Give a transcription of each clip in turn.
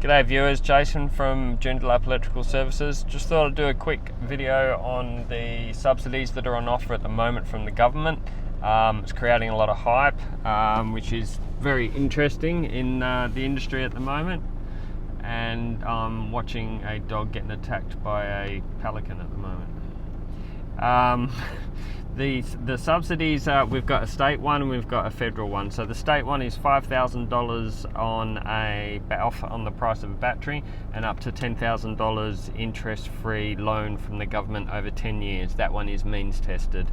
G'day viewers, Jason from Joondalup Electrical Services. Just thought I'd do a quick video on the subsidies that are on offer at the moment from the government. It's creating a lot of hype, which is very interesting in the industry at the moment. And I'm watching a dog getting attacked by a pelican at the moment. The subsidies, we've got a state one and we've got a federal one. So the state one is $5,000 on the price of a battery, and up to $10,000 interest-free loan from the government over 10 years. That one is means tested.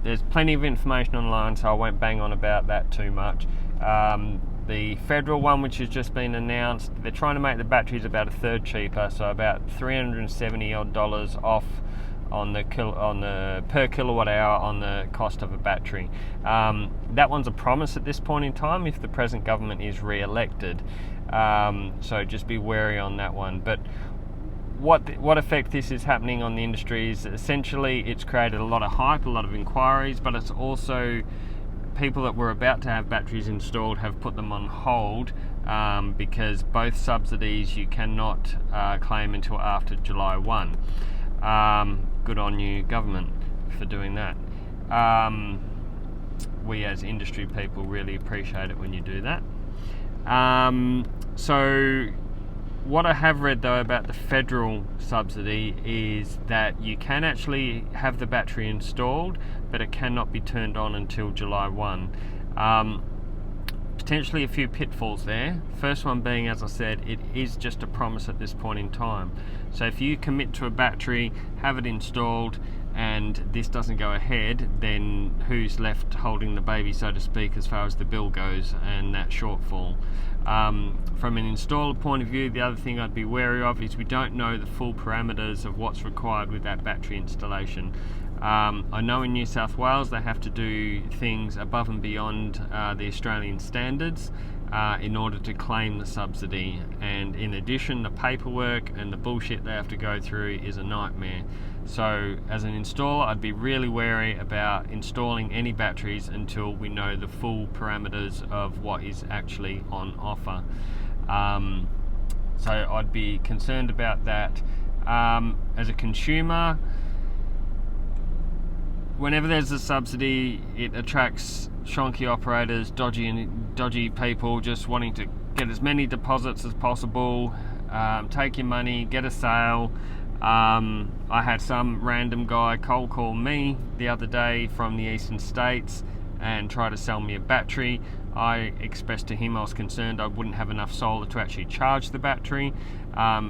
There's plenty of information online, so I won't bang on about that too much. The federal one, which has just been announced, they're trying to make the batteries about a third cheaper, so about $370 odd off on the per kilowatt hour on the cost of a battery. That one's a promise at this point in time if the present government is re-elected, so just be wary on that one. But what effect this is happening on the industry is essentially it's created a lot of hype, a lot of inquiries, but it's also people that were about to have batteries installed have put them on hold, because both subsidies you cannot claim until after July 1. Good on you, government, for doing that. We as industry people really appreciate it when you do that. So what I have read though about the federal subsidy is that you can actually have the battery installed, but it cannot be turned on until July 1. Potentially a few pitfalls there. First one being, as I said, it is just a promise at this point in time. So if you commit to a battery, have it installed, and this doesn't go ahead, then who's left holding the baby, so to speak, as far as the bill goes and that shortfall? From an installer point of view, the other thing I'd be wary of is we don't know the full parameters of what's required with that battery installation. I know in New South Wales they have to do things above and beyond the Australian standards in order to claim the subsidy, and in addition the paperwork and the bullshit they have to go through is a nightmare. So as an installer, I'd be really wary about installing any batteries until we know the full parameters of what is actually on offer. So I'd be concerned about that. As a consumer, whenever there's a subsidy, it attracts shonky operators, dodgy people just wanting to get as many deposits as possible, take your money, get a sale. I had some random guy cold call me the other day from the eastern states and try to sell me a battery. I expressed to him I was concerned I wouldn't have enough solar to actually charge the battery.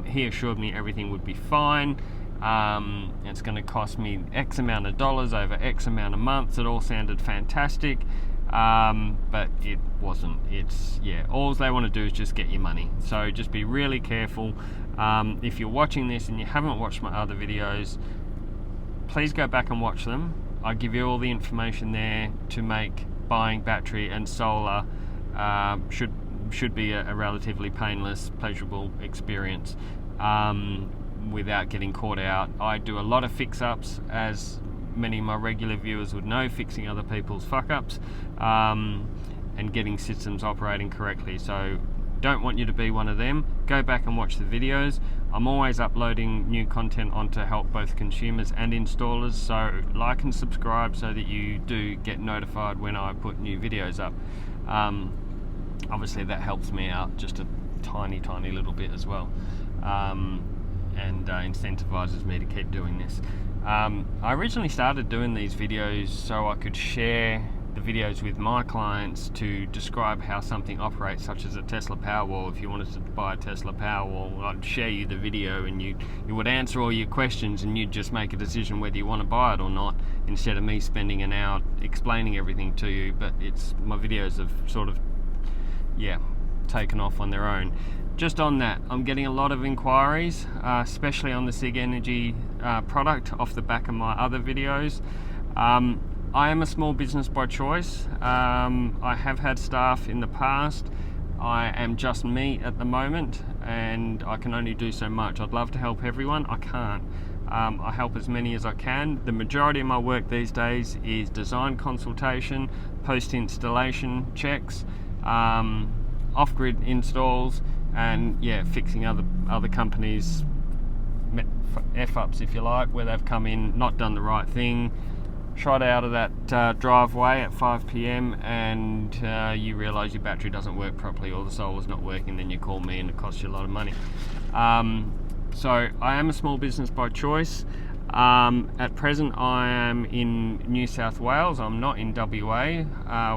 He assured me everything would be fine. It's going to cost me X amount of dollars over X amount of months. It all sounded fantastic, but it wasn't. All they want to do is just get your money. So just be really careful. If you're watching this and you haven't watched my other videos, please go back and watch them. I give you all the information there to make buying battery and solar should be a relatively painless, pleasurable experience. Without getting caught out. I do a lot of fix-ups, as many of my regular viewers would know, fixing other people's fuck-ups and getting systems operating correctly. So don't want you to be one of them. Go back and watch the videos. I'm always uploading new content on to help both consumers and installers, so like and subscribe so that you do get notified when I put new videos up. Obviously that helps me out just a tiny little bit as well. And incentivizes me to keep doing this. I originally started doing these videos so I could share the videos with my clients to describe how something operates, such as a Tesla Powerwall. If you wanted to buy a Tesla Powerwall, I'd share you the video and you would answer all your questions and you'd just make a decision whether you want to buy it or not, instead of me spending an hour explaining everything to you. But my videos have sort of taken off on their own. Just on that, I'm getting a lot of inquiries, especially on the SIG Energy product off the back of my other videos. I am a small business by choice. I have had staff in the past. I am just me at the moment and I can only do so much. I'd love to help everyone, I can't. I help as many as I can. The majority of my work these days is design consultation, post-installation checks, off-grid installs, and yeah, fixing other companies' F-ups, if you like, where they've come in, not done the right thing, shot out of that driveway at 5 p.m. and you realise your battery doesn't work properly or the solar's not working, then you call me and it costs you a lot of money. So I am a small business by choice. At present I am in New South Wales, I'm not in WA.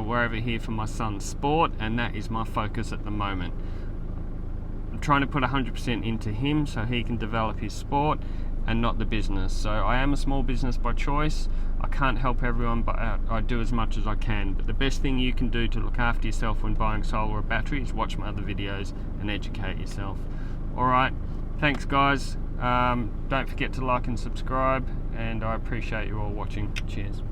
We're over here for my son's sport, and that is my focus at the moment. I'm trying to put 100% into him so he can develop his sport and not the business. So I am a small business by choice. I can't help everyone, but I do as much as I can. But the best thing you can do to look after yourself when buying solar or battery is watch my other videos and educate yourself. Alright, thanks guys. Don't forget to like and subscribe, and I appreciate you all watching. Cheers.